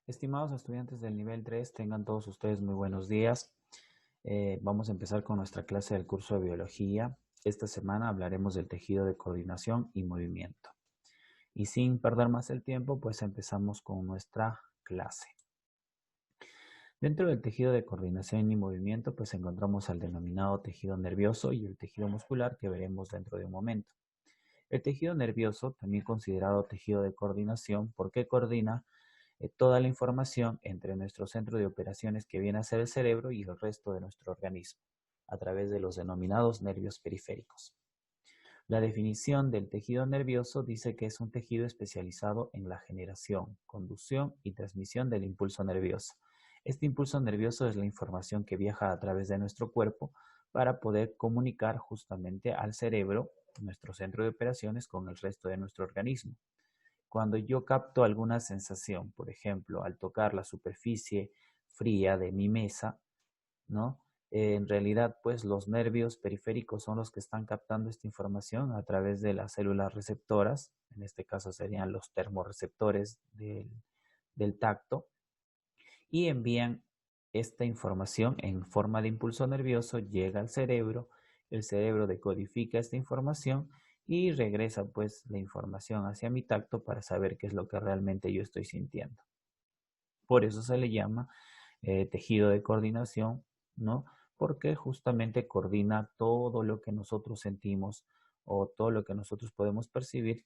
Estimados estudiantes del nivel 3, tengan todos ustedes muy buenos días. Vamos a empezar con nuestra clase del curso de biología. Esta semana hablaremos del tejido de coordinación y movimiento. Y sin perder más el tiempo, pues empezamos con nuestra clase. Dentro del tejido de coordinación y movimiento, pues encontramos al denominado tejido nervioso y el tejido muscular que veremos dentro de un momento. El tejido nervioso, también considerado tejido de coordinación, porque coordina toda la información entre nuestro centro de operaciones que viene a ser el cerebro y el resto de nuestro organismo, a través de los denominados nervios periféricos. La definición del tejido nervioso dice que es un tejido especializado en la generación, conducción y transmisión del impulso nervioso. Este impulso nervioso es la información que viaja a través de nuestro cuerpo para poder comunicar justamente al cerebro, nuestro centro de operaciones, con el resto de nuestro organismo. Cuando yo capto alguna sensación, por ejemplo, al tocar la superficie fría de mi mesa, ¿no? En realidad, pues los nervios periféricos son los que están captando esta información a través de las células receptoras, en este caso serían los termorreceptores del tacto, y envían esta información en forma de impulso nervioso, llega al cerebro, el cerebro decodifica esta información y regresa pues la información hacia mi tacto para saber qué es lo que realmente yo estoy sintiendo. Por eso se le llama tejido de coordinación, ¿no? Porque justamente coordina todo lo que nosotros sentimos o todo lo que nosotros podemos percibir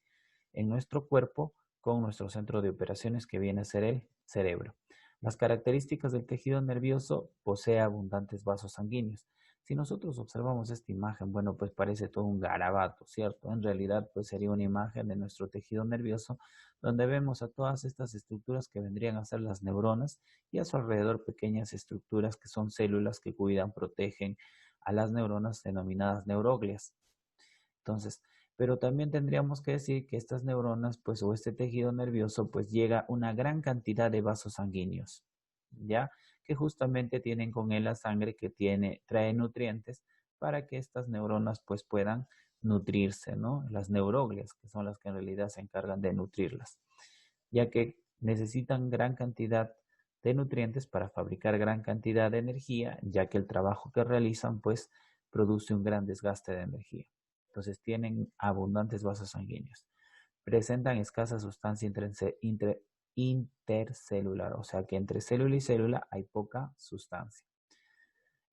en nuestro cuerpo con nuestro centro de operaciones que viene a ser el cerebro. Las características del tejido nervioso: posee abundantes vasos sanguíneos. Si nosotros observamos esta imagen, bueno, pues parece todo un garabato, ¿cierto? En realidad, pues sería una imagen de nuestro tejido nervioso donde vemos a todas estas estructuras que vendrían a ser las neuronas y a su alrededor pequeñas estructuras que son células que cuidan, protegen a las neuronas denominadas neuroglias. Entonces, pero también tendríamos que decir que estas neuronas, pues, o este tejido nervioso, pues llega una gran cantidad de vasos sanguíneos, ¿ya? Que justamente tienen con él la sangre que trae nutrientes para que estas neuronas, pues, puedan nutrirse, ¿no? Las neuroglias, que son las que en realidad se encargan de nutrirlas, ya que necesitan gran cantidad de nutrientes para fabricar gran cantidad de energía, ya que el trabajo que realizan, pues, produce un gran desgaste de energía. Entonces tienen abundantes vasos sanguíneos. Presentan escasa sustancia intercelular, o sea que entre célula y célula hay poca sustancia.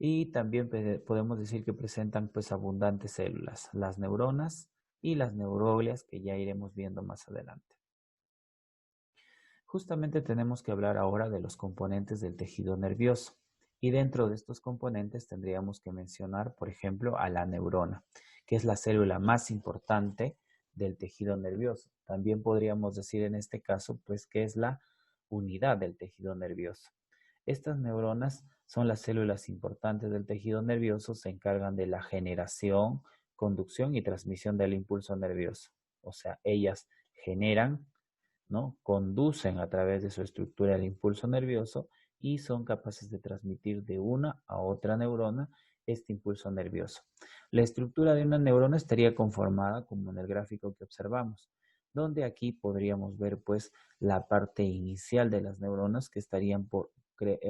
Y también podemos decir que presentan pues abundantes células, las neuronas y las neuroglias, que ya iremos viendo más adelante. Justamente tenemos que hablar ahora de los componentes del tejido nervioso. Y dentro de estos componentes tendríamos que mencionar, por ejemplo, a la neurona, que es la célula más importante del tejido nervioso. También podríamos decir en este caso, pues, que es la unidad del tejido nervioso. Estas neuronas son las células importantes del tejido nervioso, se encargan de la generación, conducción y transmisión del impulso nervioso. O sea, ellas generan, ¿no? Conducen a través de su estructura el impulso nervioso y son capaces de transmitir de una a otra neurona este impulso nervioso. La estructura de una neurona estaría conformada como en el gráfico que observamos, donde aquí podríamos ver pues la parte inicial de las neuronas que estarían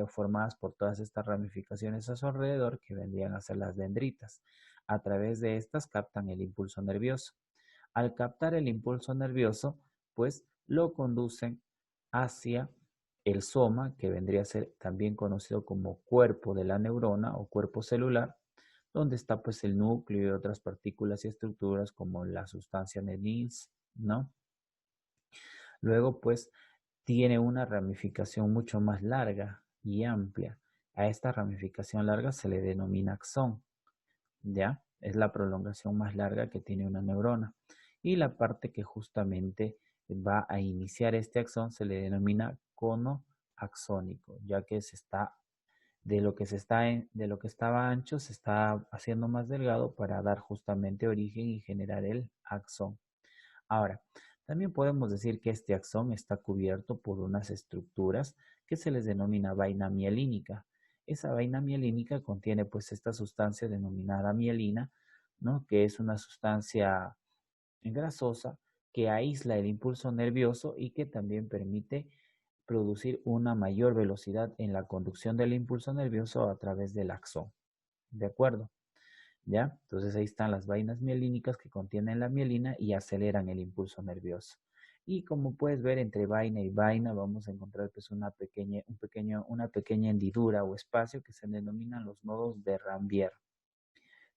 formadas por todas estas ramificaciones a su alrededor, que vendrían a ser las dendritas. A través de estas captan el impulso nervioso. Al captar el impulso nervioso, pues lo conducen hacia el soma, que vendría a ser también conocido como cuerpo de la neurona o cuerpo celular, donde está pues el núcleo y otras partículas y estructuras como la sustancia de Nils, ¿no? Luego pues tiene una ramificación mucho más larga y amplia. A esta ramificación larga se le denomina axón, ¿ya? Es la prolongación más larga que tiene una neurona. Y la parte que justamente va a iniciar este axón se le denomina cono axónico, ya que de lo que estaba ancho se está haciendo más delgado para dar justamente origen y generar el axón. Ahora, también podemos decir que este axón está cubierto por unas estructuras que se les denomina vaina mielínica. Esa vaina mielínica contiene pues esta sustancia denominada mielina, ¿no? Que es una sustancia grasosa que aísla el impulso nervioso y que también permite producir una mayor velocidad en la conducción del impulso nervioso a través del axón. ¿De acuerdo? ¿Ya? Entonces ahí están las vainas mielínicas que contienen la mielina y aceleran el impulso nervioso. Y como puedes ver, entre vaina y vaina vamos a encontrar pues una pequeña hendidura o espacio que se denominan los nodos de Ranvier.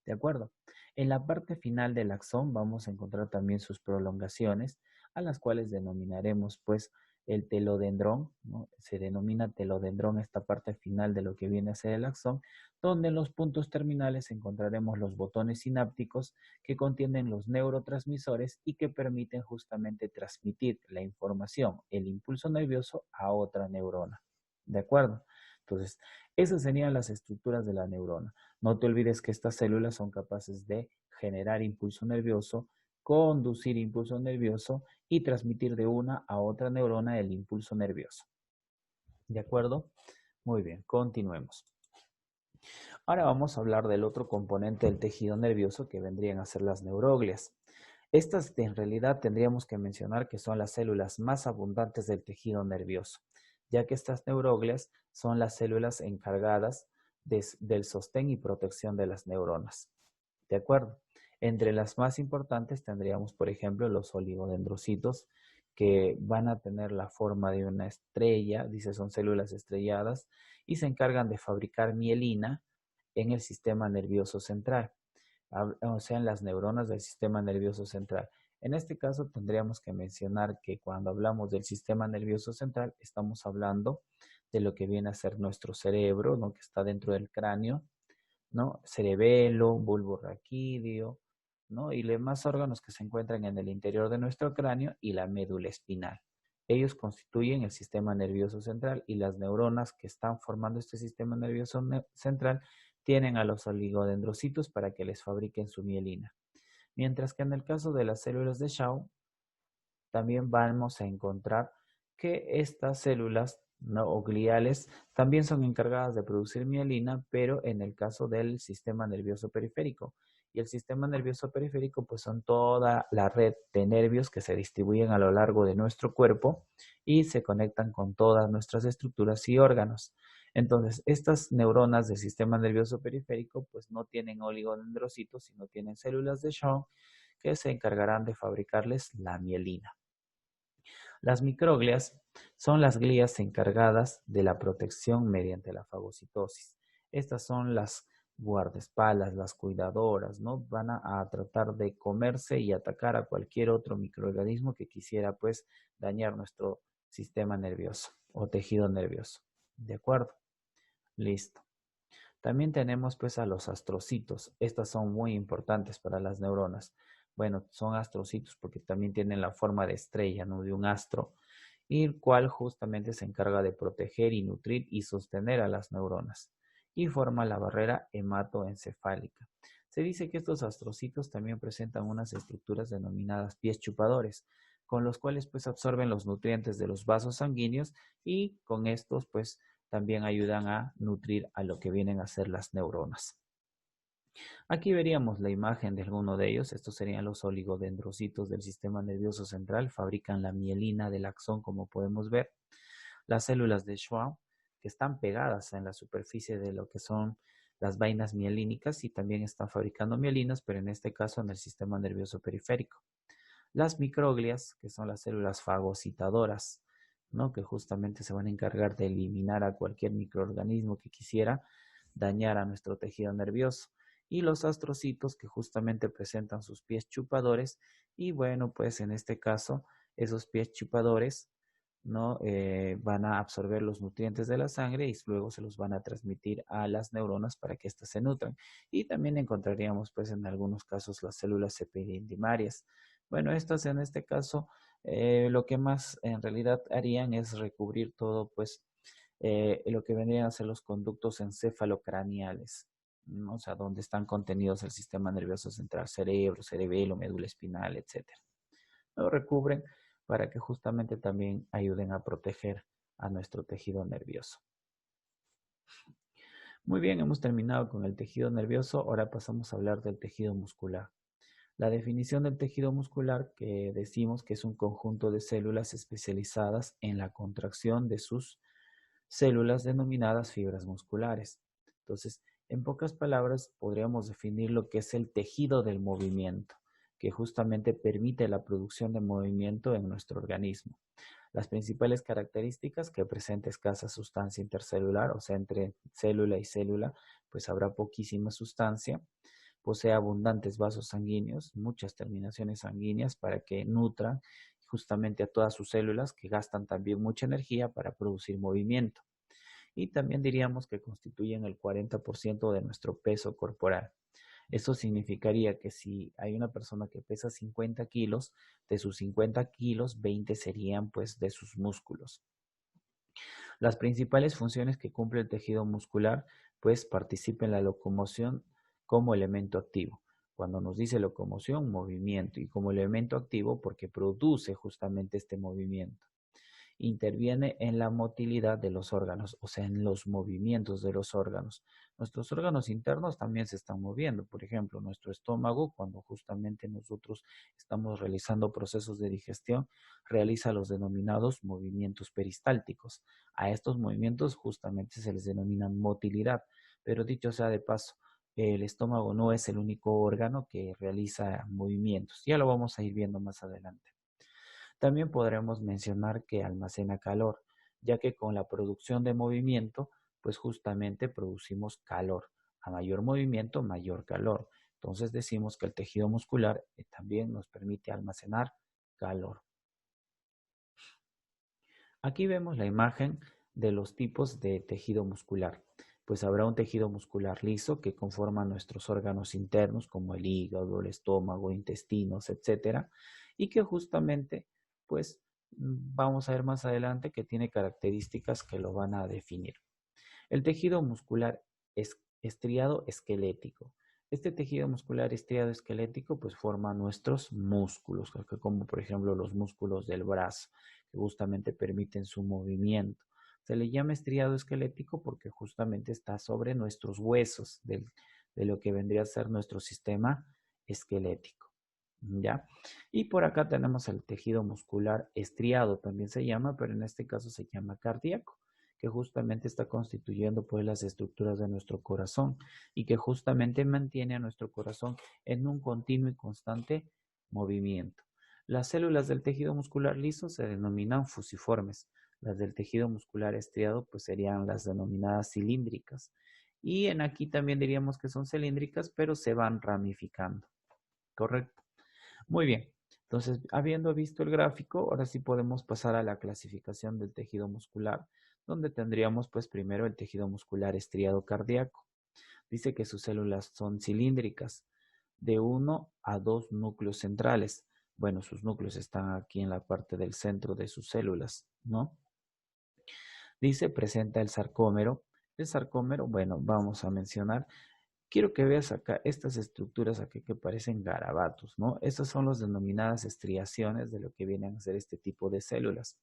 ¿De acuerdo? En la parte final del axón vamos a encontrar también sus prolongaciones, a las cuales denominaremos pues el telodendrón, ¿no? Se denomina telodendrón esta parte final de lo que viene a ser el axón, donde en los puntos terminales encontraremos los botones sinápticos que contienen los neurotransmisores y que permiten justamente transmitir la información, el impulso nervioso a otra neurona. ¿De acuerdo? Entonces, esas serían las estructuras de la neurona. No te olvides que estas células son capaces de generar impulso nervioso, conducir impulso nervioso y transmitir de una a otra neurona el impulso nervioso. ¿De acuerdo? Muy bien, continuemos. Ahora vamos a hablar del otro componente del tejido nervioso que vendrían a ser las neuroglias. Estas en realidad tendríamos que mencionar que son las células más abundantes del tejido nervioso, ya que estas neuroglias son las células encargadas del sostén y protección de las neuronas. ¿De acuerdo? Entre las más importantes tendríamos, por ejemplo, los oligodendrocitos, que van a tener la forma de una estrella, dice son células estrelladas, y se encargan de fabricar mielina en el sistema nervioso central, o sea, en las neuronas del sistema nervioso central. En este caso tendríamos que mencionar que cuando hablamos del sistema nervioso central, estamos hablando de lo que viene a ser nuestro cerebro, ¿no? Que está dentro del cráneo, ¿no? Cerebelo, bulbo raquídeo, ¿no? Y los demás órganos que se encuentran en el interior de nuestro cráneo y la médula espinal. Ellos constituyen el sistema nervioso central y las neuronas que están formando este sistema nervioso central tienen a los oligodendrocitos para que les fabriquen su mielina. Mientras que en el caso de las células de Schwann, también vamos a encontrar que estas células, ¿no? O gliales también son encargadas de producir mielina, pero en el caso del sistema nervioso periférico. Y el sistema nervioso periférico pues son toda la red de nervios que se distribuyen a lo largo de nuestro cuerpo y se conectan con todas nuestras estructuras y órganos. Entonces, estas neuronas del sistema nervioso periférico pues no tienen oligodendrocitos, sino tienen células de Schwann que se encargarán de fabricarles la mielina. Las microglias son las glías encargadas de la protección mediante la fagocitosis. Estas son las guardaespaldas, las cuidadoras, ¿no? Van a tratar de comerse y atacar a cualquier otro microorganismo que quisiera, pues, dañar nuestro sistema nervioso o tejido nervioso. ¿De acuerdo? Listo. También tenemos pues a los astrocitos. Estas son muy importantes para las neuronas. Bueno, son astrocitos porque también tienen la forma de estrella, ¿no? De un astro, y el cual justamente se encarga de proteger y nutrir y sostener a las neuronas y forma la barrera hematoencefálica. Se dice que estos astrocitos también presentan unas estructuras denominadas pies chupadores, con los cuales pues absorben los nutrientes de los vasos sanguíneos y con estos pues también ayudan a nutrir a lo que vienen a ser las neuronas. Aquí veríamos la imagen de alguno de ellos. Estos serían los oligodendrocitos del sistema nervioso central. Fabrican la mielina del axón, como podemos ver. Las células de Schwann, que están pegadas en la superficie de lo que son las vainas mielínicas y también están fabricando mielinas, pero en este caso en el sistema nervioso periférico. Las microglias, que son las células fagocitadoras, ¿no? Que justamente se van a encargar de eliminar a cualquier microorganismo que quisiera dañar a nuestro tejido nervioso. Y los astrocitos, que justamente presentan sus pies chupadores. Y bueno, pues en este caso, esos pies chupadores, ¿no? Van a absorber los nutrientes de la sangre y luego se los van a transmitir a las neuronas para que éstas se nutran. Y también encontraríamos, pues, en algunos casos las células epidendimarias. Bueno, estas en este caso, lo que más en realidad harían es recubrir todo, pues, lo que vendrían a ser los conductos encefalocraneales, ¿no? O sea, donde están contenidos el sistema nervioso central, cerebro, cerebelo, médula espinal, etcétera. Lo recubren para que justamente también ayuden a proteger a nuestro tejido nervioso. Muy bien, hemos terminado con el tejido nervioso, ahora pasamos a hablar del tejido muscular. La definición del tejido muscular que decimos que es un conjunto de células especializadas en la contracción de sus células denominadas fibras musculares. Entonces, en pocas palabras, podríamos definir lo que es el tejido del movimiento, que justamente permite la producción de movimiento en nuestro organismo. Las principales características que presenta escasa sustancia intercelular, o sea, entre célula y célula, pues habrá poquísima sustancia. Posee abundantes vasos sanguíneos, muchas terminaciones sanguíneas para que nutran justamente a todas sus células que gastan también mucha energía para producir movimiento. Y también diríamos que constituyen el 40% de nuestro peso corporal. Esto significaría que si hay una persona que pesa 50 kilos, de sus 50 kilos, 20 serían pues de sus músculos. Las principales funciones que cumple el tejido muscular pues participa en la locomoción como elemento activo. Cuando nos dice locomoción, movimiento, y como elemento activo porque produce justamente este movimiento. Interviene en la motilidad de los órganos, o sea, en los movimientos de los órganos. Nuestros órganos internos también se están moviendo. Por ejemplo, nuestro estómago, cuando justamente nosotros estamos realizando procesos de digestión, realiza los denominados movimientos peristálticos. A estos movimientos justamente se les denomina motilidad. Pero dicho sea de paso, el estómago no es el único órgano que realiza movimientos. Ya lo vamos a ir viendo más adelante. También podremos mencionar que almacena calor, ya que con la producción de movimiento, pues justamente producimos calor. A mayor movimiento, mayor calor. Entonces decimos que el tejido muscular también nos permite almacenar calor. Aquí vemos la imagen de los tipos de tejido muscular. Pues habrá un tejido muscular liso que conforma nuestros órganos internos como el hígado, el estómago, intestinos, etcétera, y que justamente pues vamos a ver más adelante que tiene características que lo van a definir. El tejido muscular es estriado esquelético. Este tejido muscular estriado esquelético pues forma nuestros músculos, como por ejemplo los músculos del brazo, que justamente permiten su movimiento. Se le llama estriado esquelético porque justamente está sobre nuestros huesos de lo que vendría a ser nuestro sistema esquelético. ¿Ya? Y por acá tenemos el tejido muscular estriado, también se llama, pero en este caso se llama cardíaco, que justamente está constituyendo pues las estructuras de nuestro corazón y que justamente mantiene a nuestro corazón en un continuo y constante movimiento. Las células del tejido muscular liso se denominan fusiformes. Las del tejido muscular estriado pues serían las denominadas cilíndricas. Y en aquí también diríamos que son cilíndricas, pero se van ramificando. ¿Correcto? Muy bien. Entonces, habiendo visto el gráfico, ahora sí podemos pasar a la clasificación del tejido muscular, donde tendríamos pues primero el tejido muscular estriado cardíaco. Dice que sus células son cilíndricas, de 1 a 2 núcleos centrales. Bueno, sus núcleos están aquí en la parte del centro de sus células, ¿no? Dice, presenta el sarcómero. El sarcómero, bueno, vamos a mencionar. Quiero que veas acá estas estructuras aquí que parecen garabatos, ¿no? Estas son las denominadas estriaciones de lo que vienen a ser este tipo de células.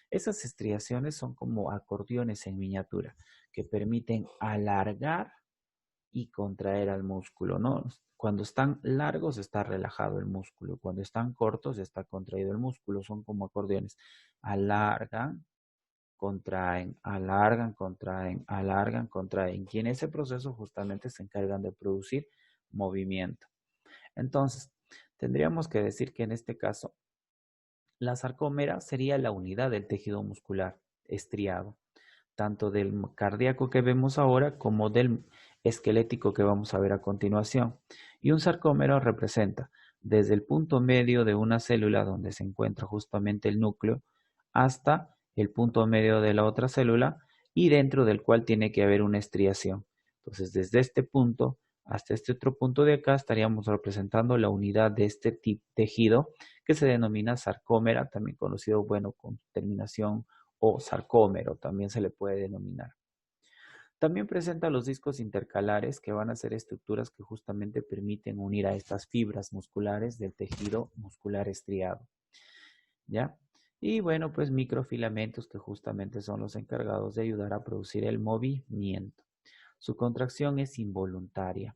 Esas estriaciones son como acordeones en miniatura que permiten alargar y contraer al músculo, ¿no? Cuando están largos está relajado el músculo, cuando están cortos está contraído el músculo, son como acordeones. Alargan, contraen, alargan, contraen, alargan, contraen. Y en ese proceso justamente se encargan de producir movimiento. Entonces, tendríamos que decir que en este caso, la sarcómera sería la unidad del tejido muscular estriado, tanto del cardíaco que vemos ahora como del esquelético que vamos a ver a continuación. Y un sarcómero representa desde el punto medio de una célula donde se encuentra justamente el núcleo hasta el punto medio de la otra célula y dentro del cual tiene que haber una estriación. Entonces, desde este punto hasta este otro punto de acá estaríamos representando la unidad de este tejido que se denomina sarcómera, también conocido, bueno, con terminación o sarcómero, también se le puede denominar. También presenta los discos intercalares, que van a ser estructuras que justamente permiten unir a estas fibras musculares del tejido muscular estriado. ¿Ya? Y bueno, pues microfilamentos que justamente son los encargados de ayudar a producir el movimiento. Su contracción es involuntaria.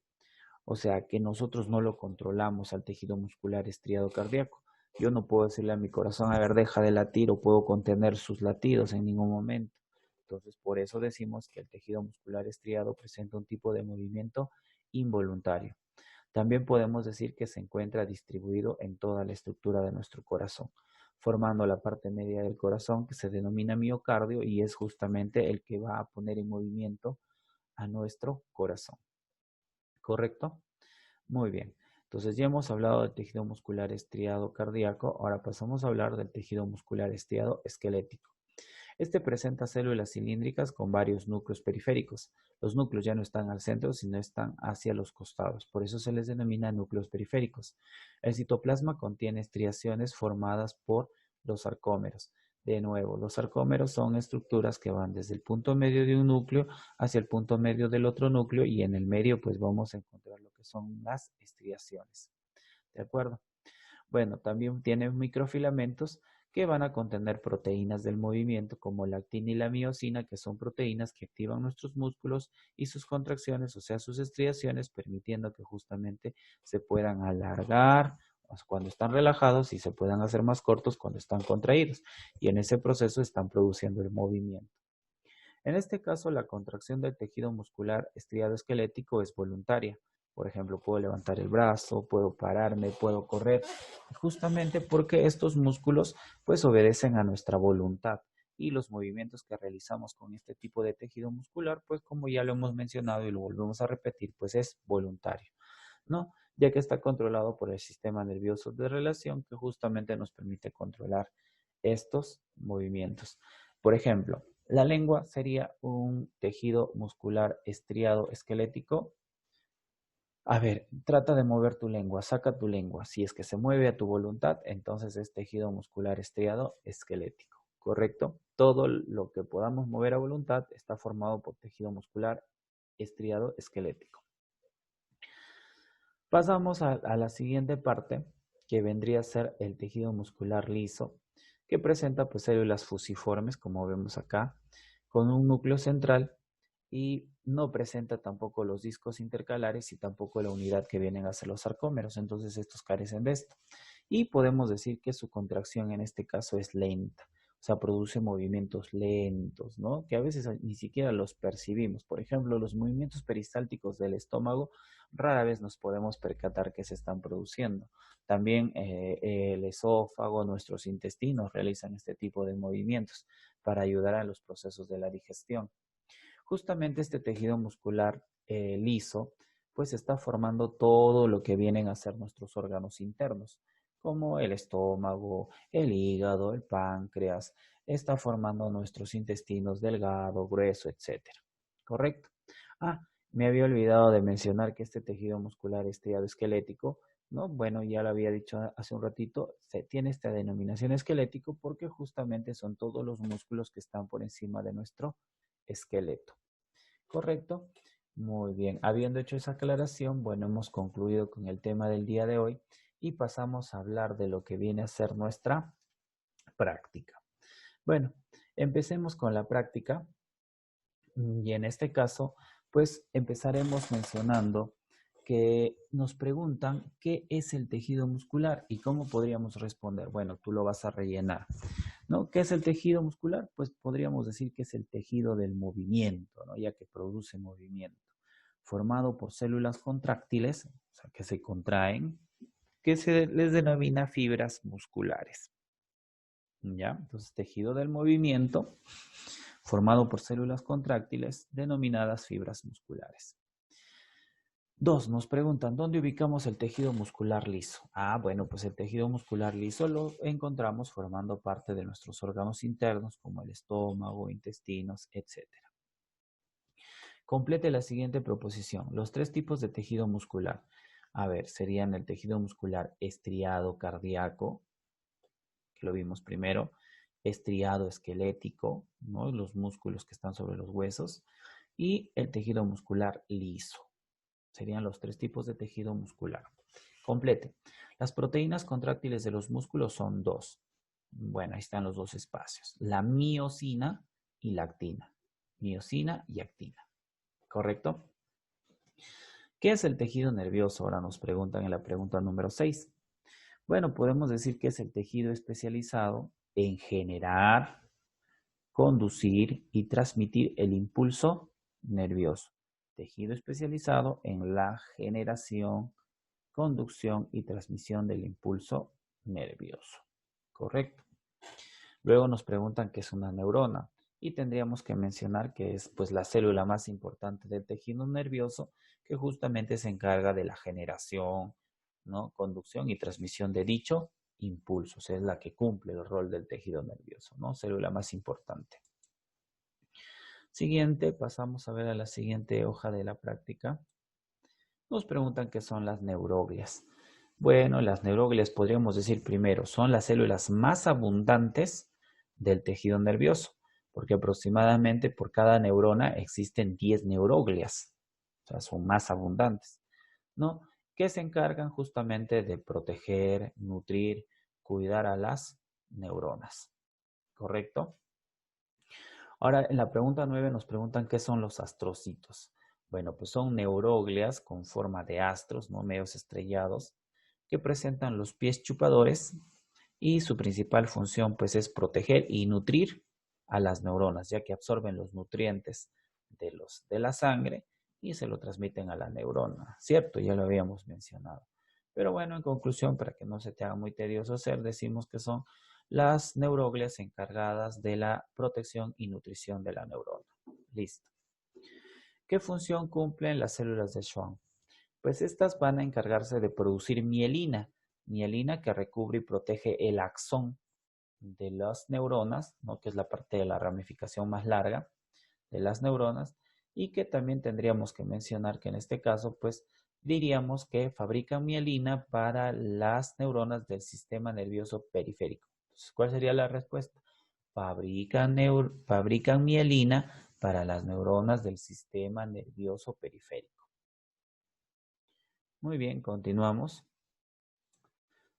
O sea, que nosotros no lo controlamos al tejido muscular estriado cardíaco. Yo no puedo decirle a mi corazón, a ver, deja de latir o puedo contener sus latidos en ningún momento. Entonces, por eso decimos que el tejido muscular estriado presenta un tipo de movimiento involuntario. También podemos decir que se encuentra distribuido en toda la estructura de nuestro corazón, formando la parte media del corazón que se denomina miocardio y es justamente el que va a poner en movimiento a nuestro corazón. ¿Correcto? Muy bien. Entonces ya hemos hablado del tejido muscular estriado cardíaco, ahora pasamos a hablar del tejido muscular estriado esquelético. Este presenta células cilíndricas con varios núcleos periféricos. Los núcleos ya no están al centro, sino están hacia los costados. Por eso se les denomina núcleos periféricos. El citoplasma contiene estriaciones formadas por los sarcómeros. De nuevo, los sarcómeros son estructuras que van desde el punto medio de un núcleo hacia el punto medio del otro núcleo y en el medio pues vamos a encontrar lo que son las estriaciones. ¿De acuerdo? Bueno, también tiene microfilamentos que van a contener proteínas del movimiento como la actina y la miosina, que son proteínas que activan nuestros músculos y sus contracciones, o sea, sus estriaciones, permitiendo que justamente se puedan alargar cuando están relajados y se puedan hacer más cortos cuando están contraídos. Y en ese proceso están produciendo el movimiento. En este caso, la contracción del tejido muscular estriado esquelético es voluntaria. Por ejemplo, puedo levantar el brazo, puedo pararme, puedo correr, justamente porque estos músculos pues obedecen a nuestra voluntad y los movimientos que realizamos con este tipo de tejido muscular, pues como ya lo hemos mencionado y lo volvemos a repetir, pues es voluntario, ¿no? Ya que está controlado por el sistema nervioso de relación que justamente nos permite controlar estos movimientos. Por ejemplo, la lengua sería un tejido muscular estriado esquelético. A ver, trata de mover tu lengua, saca tu lengua. Si es que se mueve a tu voluntad, entonces es tejido muscular estriado esquelético, ¿correcto? Todo lo que podamos mover a voluntad está formado por tejido muscular estriado esquelético. Pasamos a la siguiente parte, que vendría a ser el tejido muscular liso, que presenta pues células fusiformes, como vemos acá, con un núcleo central y no presenta tampoco los discos intercalares y tampoco la unidad que vienen a ser los sarcómeros, entonces estos carecen de esto. Y podemos decir que su contracción en este caso es lenta, o sea, produce movimientos lentos, ¿no? Que a veces ni siquiera los percibimos. Por ejemplo, los movimientos peristálticos del estómago rara vez nos podemos percatar que se están produciendo. También el esófago, nuestros intestinos realizan este tipo de movimientos para ayudar a los procesos de la digestión. Justamente este tejido muscular liso, pues está formando todo lo que vienen a ser nuestros órganos internos, como el estómago, el hígado, el páncreas, está formando nuestros intestinos delgado, grueso, etcétera. ¿Correcto? Ah, me había olvidado de mencionar que este tejido muscular estriado esquelético, ¿no? Bueno, ya lo había dicho hace un ratito, tiene esta denominación esquelético porque justamente son todos los músculos que están por encima de nuestro esqueleto. ¿Correcto? Muy bien. Habiendo hecho esa aclaración, bueno, hemos concluido con el tema del día de hoy y pasamos a hablar de lo que viene a ser nuestra práctica. Bueno, empecemos con la práctica y en este caso, pues empezaremos mencionando que nos preguntan qué es el tejido muscular y cómo podríamos responder. Bueno, tú lo vas a rellenar, ¿no? ¿Qué es el tejido muscular? Pues podríamos decir que es el tejido del movimiento, ¿no? Ya que produce movimiento, formado por células contráctiles, o sea, que se contraen, que se les denomina fibras musculares. ¿Ya? Entonces, tejido del movimiento formado por células contráctiles denominadas fibras musculares. 2. Nos preguntan, ¿dónde ubicamos el tejido muscular liso? Ah, bueno, pues el tejido muscular liso lo encontramos formando parte de nuestros órganos internos como el estómago, intestinos, etc. Complete la siguiente proposición. Los 3 tipos de tejido muscular. A ver, serían el tejido muscular estriado cardíaco, que lo vimos primero, estriado esquelético, ¿no? Los músculos que están sobre los huesos, y el tejido muscular liso. Serían los 3 tipos de tejido muscular. Complete. Las proteínas contráctiles de los músculos son 2. Bueno, ahí están los 2 espacios. La miosina y la actina. Miosina y actina. ¿Correcto? ¿Qué es el tejido nervioso? Ahora nos preguntan en la pregunta número 6. Bueno, podemos decir que es el tejido especializado en generar, conducir y transmitir el impulso nervioso. Tejido especializado en la generación, conducción y transmisión del impulso nervioso. ¿Correcto? Luego nos preguntan qué es una neurona y tendríamos que mencionar que es pues la célula más importante del tejido nervioso que justamente se encarga de la generación, ¿no? Conducción y transmisión de dicho impulso. O sea, es la que cumple el rol del tejido nervioso, ¿no? Célula más importante. Siguiente, pasamos a ver a la siguiente hoja de la práctica. Nos preguntan qué son las neuroglias. Bueno, las neuroglias podríamos decir primero, son las células más abundantes del tejido nervioso, porque aproximadamente por cada neurona existen 10 neuroglias, o sea, son más abundantes, ¿no? Que se encargan justamente de proteger, nutrir, cuidar a las neuronas, ¿correcto? Ahora, en la pregunta 9 nos preguntan qué son los astrocitos. Bueno, pues son neuroglias con forma de astros, ¿no? Medios estrellados, que presentan los pies chupadores y su principal función pues es proteger y nutrir a las neuronas, ya que absorben los nutrientes de la sangre y se lo transmiten a la neurona, ¿cierto? Ya lo habíamos mencionado. Pero bueno, en conclusión, para que no se te haga muy tedioso hacer, decimos que son las neuroglias encargadas de la protección y nutrición de la neurona. Listo. ¿Qué función cumplen las células de Schwann? Pues estas van a encargarse de producir mielina que recubre y protege el axón de las neuronas, ¿no? Que es la parte de la ramificación más larga de las neuronas, y que también tendríamos que mencionar que en este caso, pues diríamos que fabrican mielina para las neuronas del sistema nervioso periférico. Entonces, ¿cuál sería la respuesta? Fabrican mielina para las neuronas del sistema nervioso periférico. Muy bien, continuamos.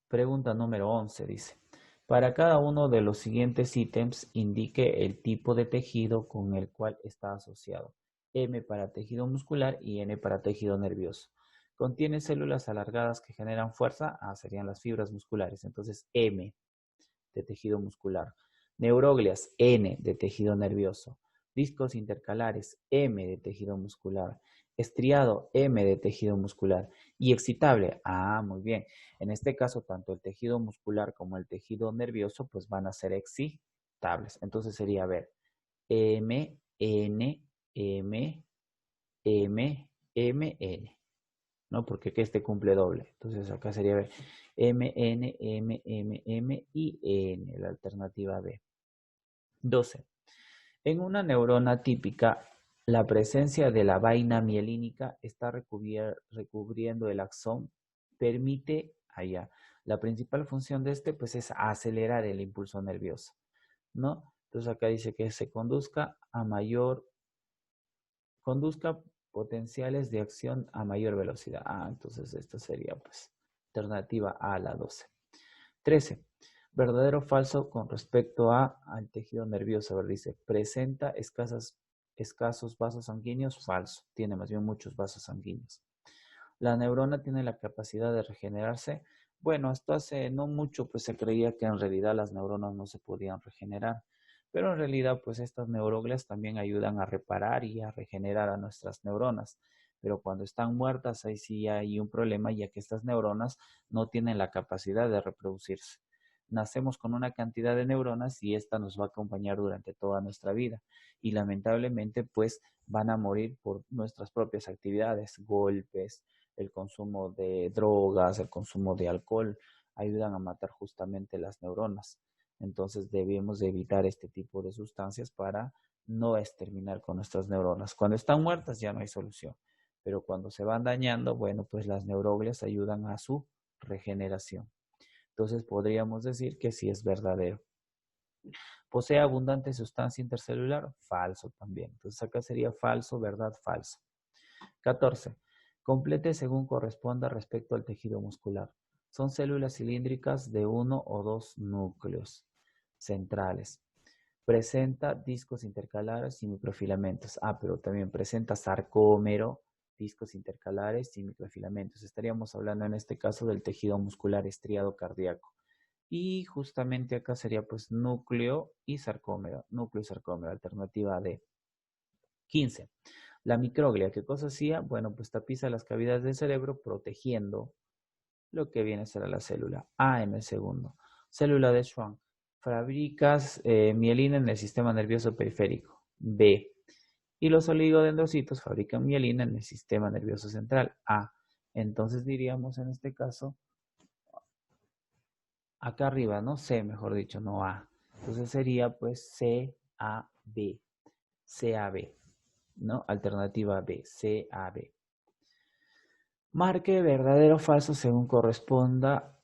Pregunta número 11 dice, para cada uno de los siguientes ítems indique el tipo de tejido con el cual está asociado. M para tejido muscular y N para tejido nervioso. Contiene células alargadas que generan fuerza, serían las fibras musculares. Entonces M de tejido muscular. Neuroglias, N de tejido nervioso. Discos intercalares, M de tejido muscular. Estriado, M de tejido muscular. Y excitable, muy bien. En este caso, tanto el tejido muscular como el tejido nervioso, pues van a ser excitables. Entonces sería, a ver, M, N, M, M, M, N. ¿No? Porque aquí este cumple doble. Entonces acá sería, a ver, M, N, M, M, M y N, la alternativa B. 12. En una neurona típica, la presencia de la vaina mielínica está recubriendo el axón, permite allá. La principal función de este, pues, es acelerar el impulso nervioso, ¿no? Entonces acá dice que se conduzca potenciales de acción a mayor velocidad. Entonces esta sería, pues, alternativa A, la 12. 13. Verdadero o falso con respecto al tejido nervioso. A ver, dice, presenta escasos vasos sanguíneos. Falso. Tiene más bien muchos vasos sanguíneos. La neurona tiene la capacidad de regenerarse. Bueno, hasta hace no mucho pues se creía que en realidad las neuronas no se podían regenerar, pero en realidad pues estas neuroglias también ayudan a reparar y a regenerar a nuestras neuronas. Pero cuando están muertas ahí sí hay un problema, ya que estas neuronas no tienen la capacidad de reproducirse. Nacemos con una cantidad de neuronas y esta nos va a acompañar durante toda nuestra vida. Y lamentablemente pues van a morir por nuestras propias actividades, golpes, el consumo de drogas, el consumo de alcohol, ayudan a matar justamente las neuronas. Entonces debemos de evitar este tipo de sustancias para no exterminar con nuestras neuronas. Cuando están muertas ya no hay solución, pero cuando se van dañando, bueno, pues las neuroglias ayudan a su regeneración. Entonces podríamos decir que sí es verdadero. ¿Posee abundante sustancia intercelular? Falso también. Entonces acá sería falso, verdad, falso. 14. Complete según corresponda respecto al tejido muscular. Son células cilíndricas de uno o dos núcleos centrales. Presenta discos intercalares y microfilamentos. Pero también presenta sarcómero, discos intercalares y microfilamentos. Estaríamos hablando en este caso del tejido muscular estriado cardíaco. Y justamente acá sería pues núcleo y sarcómero, alternativa D. 15. La microglia, ¿qué cosa hacía? Bueno, pues tapiza las cavidades del cerebro protegiendo lo que viene a ser a la célula. A en el segundo. Célula de Schwann. Fabricas mielina en el sistema nervioso periférico. B. Y los oligodendrocitos fabrican mielina en el sistema nervioso central. A. Entonces diríamos en este caso, acá arriba, ¿no? C, mejor dicho, no A. Entonces sería pues CAB. CAB, ¿no? Alternativa B, CAB. Marque verdadero o falso según corresponda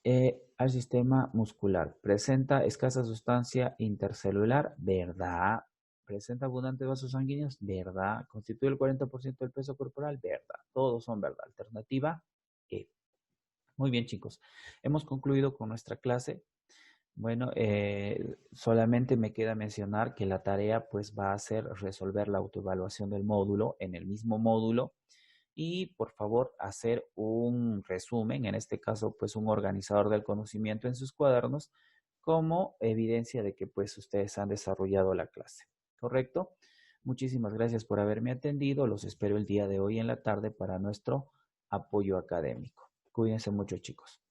al sistema muscular. Presenta escasa sustancia intercelular, verdad. Presenta abundantes vasos sanguíneos, verdad. Constituye el 40% del peso corporal, verdad. Todos son verdad. Alternativa E. Muy bien, chicos. Hemos concluido con nuestra clase. Bueno, solamente me queda mencionar que la tarea pues va a ser resolver la autoevaluación del módulo en el mismo módulo y por favor hacer un resumen, en este caso pues un organizador del conocimiento en sus cuadernos como evidencia de que pues ustedes han desarrollado la clase, ¿correcto? Muchísimas gracias por haberme atendido, los espero el día de hoy en la tarde para nuestro apoyo académico. Cuídense mucho, chicos.